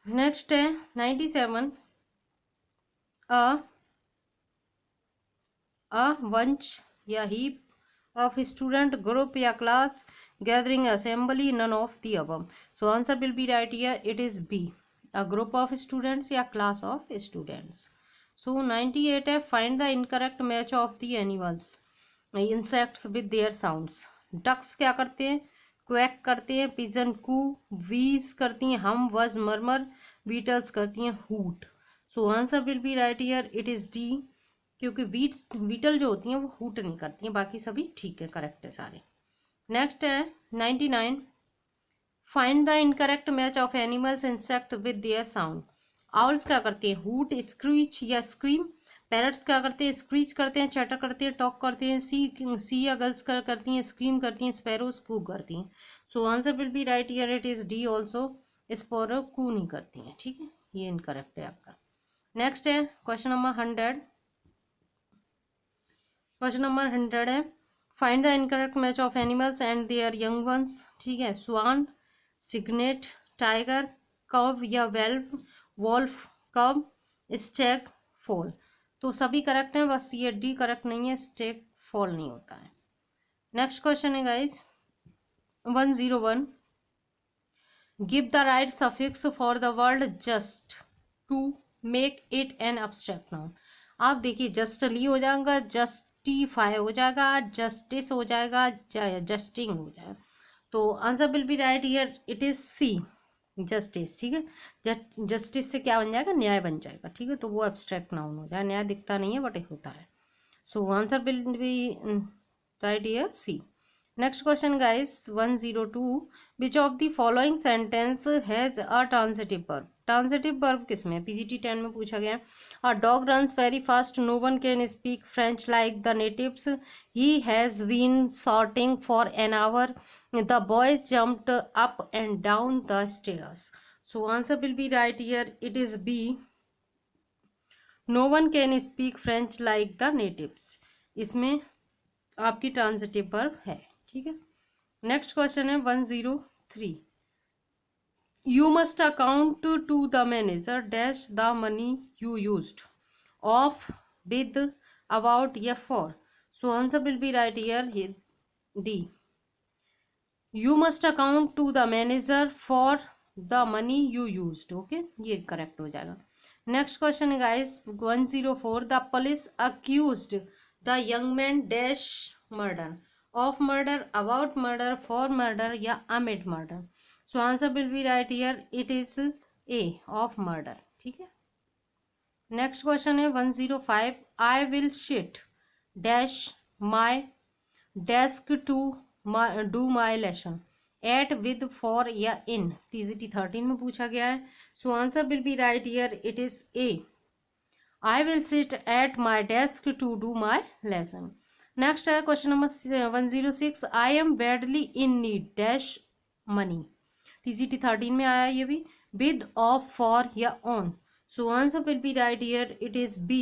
नेक्स्ट है 97, अ बंच या हीप ऑफ स्टूडेंट, ग्रुप या class, gathering, assembly, none of the above? So answer will be right here, it is B, a group of students या class of students. So 98 है, find the incorrect match of the animals insects with their sounds. Ducks क्या करते हैं? Quack करते हैं, pigeon कू, वीज करती हैं हम, वज मरमर, बीटल्स करती हैं hoot. So answer will be right here, it is D, क्योंकि बीटल जो होती हैं वो हूट नहीं करती हैं, बाकी सभी ठीक है, करेक्ट है सारे। नेक्स्ट है 99, find the incorrect match of animals insect with their sound. Owls क्या करते हैं, हूट, स्क्रीच या स्क्रीम। पैरट्स क्या करते हैं, स्क्रीच करते हैं, चटर करते हैं, टॉक करते हैं। सी या गर्ल्स करती हैं, स्क्रीम करती हैं। स्पैरोज कू करती हैं। So answer will be right here, it is D also, sparrow coo नहीं करती हैं, ठीक है, ये इनकरेक्ट है आपका। नेक्स्ट है क्वेश्चन नंबर 100। क्वेश्चन नंबर 100 है, find the incorrect match of animals and there young ones, ठीक है। स्वान, सिग्नेट, टाइगर, कव या वेल्व, वॉल्फ, कव, स्टेग, फॉल। तो सभी करेक्ट हैं, बस ये डी करेक्ट नहीं है, स्टेग फॉल नहीं होता है। नेक्स्ट क्वेश्चन है guys 101, give the right suffix for the word just to make it an abstract noun. आप देखिए, जस्टली हो जाएगा, जस्टिफाई हो जाएगा, जस्टिस हो जाएगा, जस्टिंग हो जाएगा। तो answer will be right here, it is C, justice, ठीक है। जस्टिस से क्या बन जाएगा, न्याय बन जाएगा, ठीक है। तो वो एब्स्ट्रैक्ट नाउन हो जाए, न्याय दिखता नहीं है बट होता है। So answer will be right here C. Next question guys 102, which of the following sentence has a transitive verb. Transitive verb किसमें, पीजीटी 10 में पूछा गया। A dog runs very fast, no one can speak French like the natives, he has been sorting for an hour, the boys jumped up and down the stairs. So answer will be right here, it is B, no one can speak French like the natives, इसमें आपकी transitive verb है, ठीक है। Next question है 103, you must account to the manager dash the money you used, of, with, about या for. So answer will be right here D, you must account to the manager for the money you used, okay, ये correct हो जाएगा। Next question है guys 104, the police accused the young man dash murder, of murder, about murder, for murder या amid murder. So answer will be right here, it is A, of murder, ठीक है। Next question is 105, I will sit dash my desk to do my lesson, at, with, for या in, TGT 13 में पूछा गया है। So answer will be right here, it is A, I will sit at my desk to do my lesson. Next है question number 106, I am badly in need dash money, TCT 13 में आया ये भी, with, of, for या on. So answer will be right here, it is B,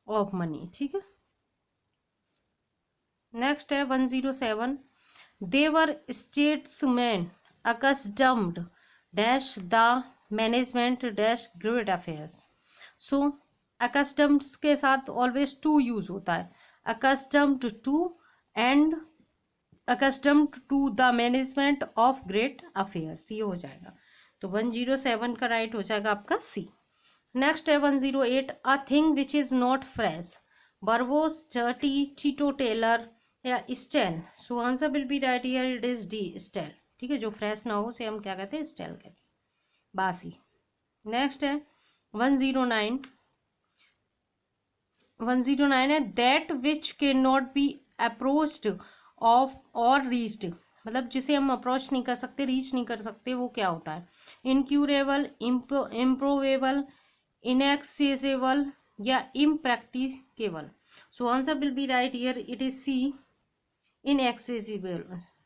of money, ठीक है। Next है 107, they were statesmen accustomed dash the management dash great affairs. So accustomed के साथ ऑलवेज टू यूज होता है, accustomed to and accustomed to the management of great affairs, ये हो जाएगा। तो 107 का राइट हो जाएगा आपका सी। नेक्स्ट है 108, a thing which is not fresh, verbose, chatty, teetotaller या stale. So answer will be right here, it is D, stale, ठीक है। जो फ्रेश ना हो उसे हम क्या कहते हैं, स्टेल कहते हैं, बासी। नेक्स्ट है 109, 109 है, that which can not be approached of और रीच्ड, मतलब जिसे हम अप्रोच नहीं कर सकते, रीच नहीं कर सकते, वो क्या होता है, इनक्यूरेबल, इम्प्रोवेबल, इनएक्सेसिबल या impracticable. So answer will be right here, it is C, inaccessible,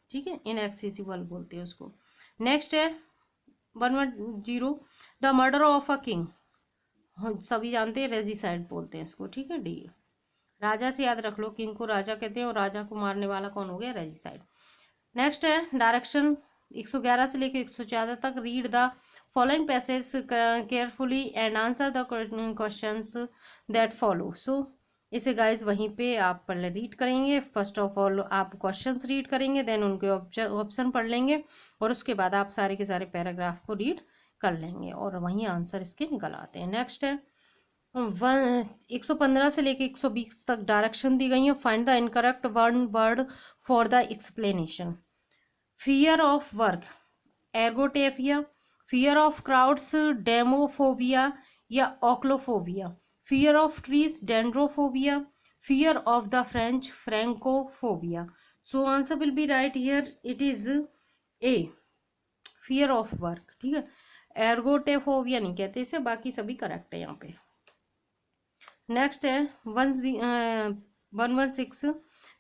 ठीक है, इनएक्सेसिबल बोलते हैं उसको। नेक्स्ट है 110, the murder of a king, सभी जानते हैं, रेजिसाइड बोलते हैं इसको, ठीक है, डी। राजा से याद रख लो, किंग को राजा कहते हैं और राजा को मारने वाला कौन हो गया, रेजिसाइड। नेक्स्ट है डायरेक्शन 111 से लेकर 114 तक, read the following passage carefully and answer the questions that follow. So इसे गाइस वहीं पे आप पहले रीड करेंगे, फर्स्ट ऑफ ऑल आप क्वेश्चंस रीड करेंगे, देन उनके ऑप्शन पढ़ लेंगे और उसके बाद आप सारे के सारे पैराग्राफ को रीड कर लेंगे और वहीं आंसर इसके निकल आते हैं। नेक्स्ट है 115 से लेके 120 तक डायरेक्शन दी गई है, find the incorrect one word for the explanation. Fear of work, ergotephia, fear of crowds, demophobia या ochlophobia, fear of trees dendrophobia, fear of the French francophobia. So answer will be right here, it is A, fear of work. ठीक है, एर्गोटेफोबिया नहीं कहते इसे, बाकी सभी correct है यहाँ पे. नेक्स्ट है 116,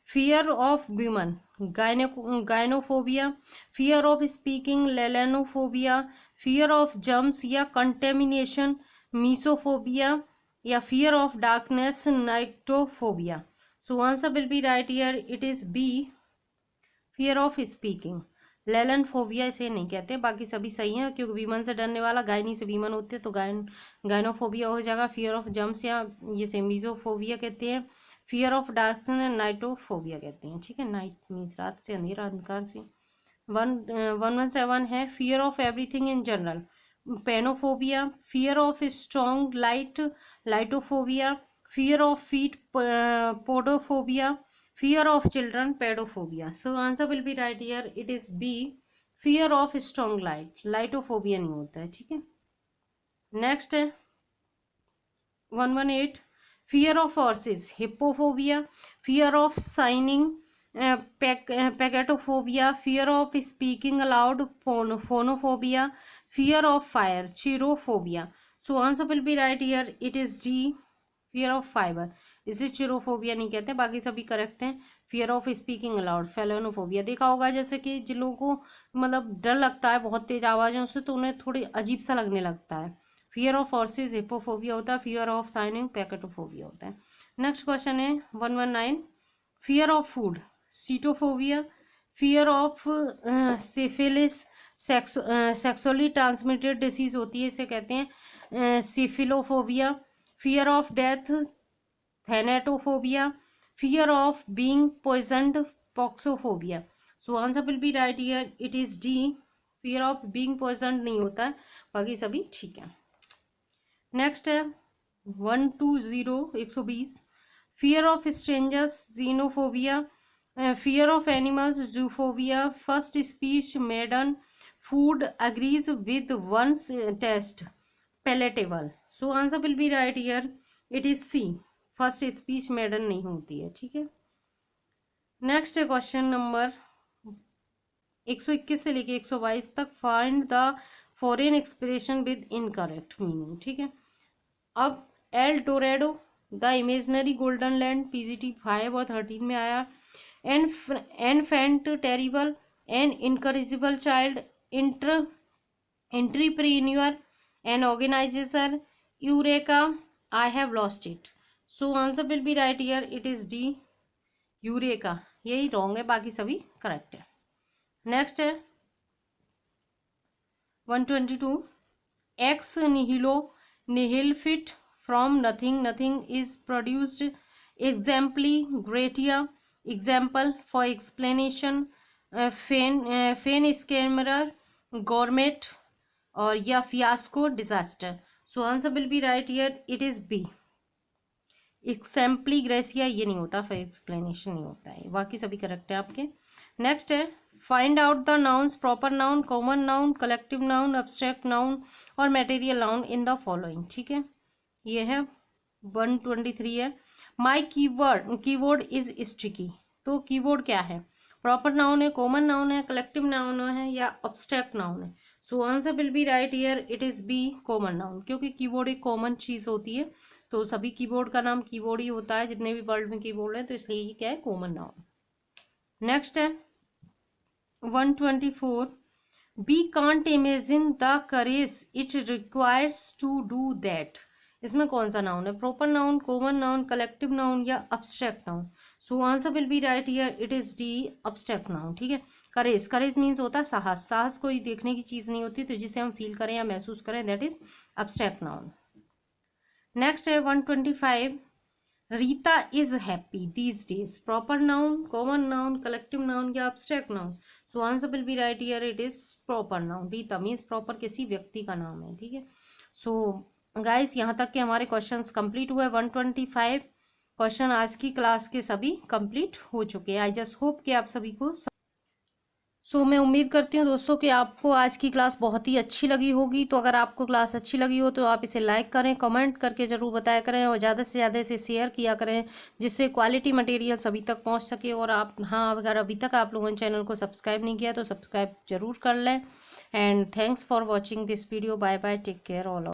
fear of woman gynophobia, fear of speaking lalophobia, fear of germs या कंटेमिनेशन मीसोफोबिया, या fear of darkness nyctophobia. So answer will be right here, it is B, fear of speaking. Lalophobia इसे नहीं कहते, बाकी सभी सही हैं, क्योंकि वीमन से डरने वाला गायनी से वीमन होते हैं, तो गायनोफोबिया हो जाएगा. फियर ऑफ जम्स या ये सेमिजोफोबिया कहते हैं. फियर ऑफ डार्क नाइटोफोबिया कहते हैं. ठीक है, नाइट मीन्स रात से, अंधेरा, अंधकार से. 117 है, fear of everything in general panophobia, fear of strong light lightophobia, fear of feet podophobia, fear of children pedophobia. So answer will be right here, it is B, fear of strong light. लाइटोफोबिया नहीं होता है. ठीक है, next है 118, fear of horses hippophobia, fear of signing packetophobia, fear of speaking aloud phonophobia, fear of fire chirophobia. So answer will be right here, it is D, fear of fibre. इसे chirophobia नहीं कहते, बाकी सभी correct हैं. Fear of speaking aloud felonophobia. देखा होगा जैसे कि जिन लोगों को मतलब डर लगता है बहुत तेज आवाज़ों से, तो उन्हें थोड़ी अजीब सा लगने लगता है. फियर ऑफ हॉर्सेज हिप्पोफोबिया होता है. फियर ऑफ साइनिंग पैकेटोफोबिया होता है. नेक्स्ट क्वेश्चन है 119, fear of food sitophobia, fear of syphilis sexually transmitted disease होती है, इसे कहते हैं syphilophobia. Fear of death thanatophobia, fear of being poisoned poxophobia. So answer will be right here, it is D, fear of being poisoned नहीं होता है, बाकी सभी ठीक है. नेक्स्ट है 120, fear of strangers xenophobia, fear of animals zoophobia, first speech maiden food agrees with one's taste palatable. So answer will be right here, it is C, first speech maiden नहीं होती है. ठीक है, नेक्स्ट है question number 121 से लेके 122 तक, find the foreign expression with incorrect meaning. ठीक है, अब El Dorado, the imaginary golden land PGT 5 और 13 में आया. Enfant terrible, an incorrigible child, entrepreneur, an organizer, eureka, I have lost it. So answer will be right here, it is D, eureka. यही wrong है, बाकी सभी correct है. Next है 122, ex nihilo nihil fit from nothing nothing is produced exempli gratia, example for explanation फेन स्कैमरर government, और या fiasco disaster. So answer will be right here, it is B, exempli gratia. ये नहीं होता, फिर एक्सप्लेनेशन नहीं होता है, बाकी सभी करेक्ट है आपके. नेक्स्ट है find out the nouns proper noun common noun collective noun abstract noun और material noun in the following. ठीक है, ये है 123 है. My keyword is sticky. तो कीवर्ड क्या है, प्रॉपर नाउन है, कॉमन नाउन है, कलेक्टिव नाउन है, या अब्स्ट्रैक्ट नाउन है. So answer will be right here, it is B, common noun, क्योंकि कीबोर्ड एक कॉमन चीज होती है, तो सभी कीबोर्ड का नाम कीबोर्ड ही होता है, जितने भी वर्ल्ड में कीबोर्ड है, तो इसलिए ये क्या है, कॉमन नाउन. नेक्स्ट है 124, we can't imagine the courage it requires to do that. इसमें कौन सा नाउन है, proper noun, common noun, collective noun, या abstract noun. So answer will be right here, it is D, abstract noun. ठीक है, करेज means होता है साहस. साहस कोई देखने की चीज नहीं होती, तो जिसे हम फील करें या महसूस करें, that is abstract noun. Next है 125, Rita is happy these days. Proper noun, common noun, collective noun, या abstract noun. So answer will be right here, it is proper noun. Rita means proper किसी व्यक्ति का नाम है. ठीक है, सो गाइस यहाँ तक के हमारे क्वेश्चंस कंप्लीट हुए. 125 क्वेश्चन आज की क्लास के सभी कंप्लीट हो चुके हैं. आई जस्ट होप कि आप सभी को सो मैं उम्मीद करती हूँ दोस्तों कि आपको आज की क्लास बहुत ही अच्छी लगी होगी। तो अगर आपको क्लास अच्छी लगी हो तो आप इसे लाइक करें, कमेंट करके ज़रूर बताया करें और ज़्यादा से ज़्यादा इसे शेयर किया करें, जिससे क्वालिटी मटेरियल सभी तक पहुँच सके। और आप, हाँ, अगर अभी तक आप लोगों ने चैनल को सब्सक्राइब नहीं किया तो सब्सक्राइब जरूर कर लें। And thanks for watching this video. Bye bye, take care all.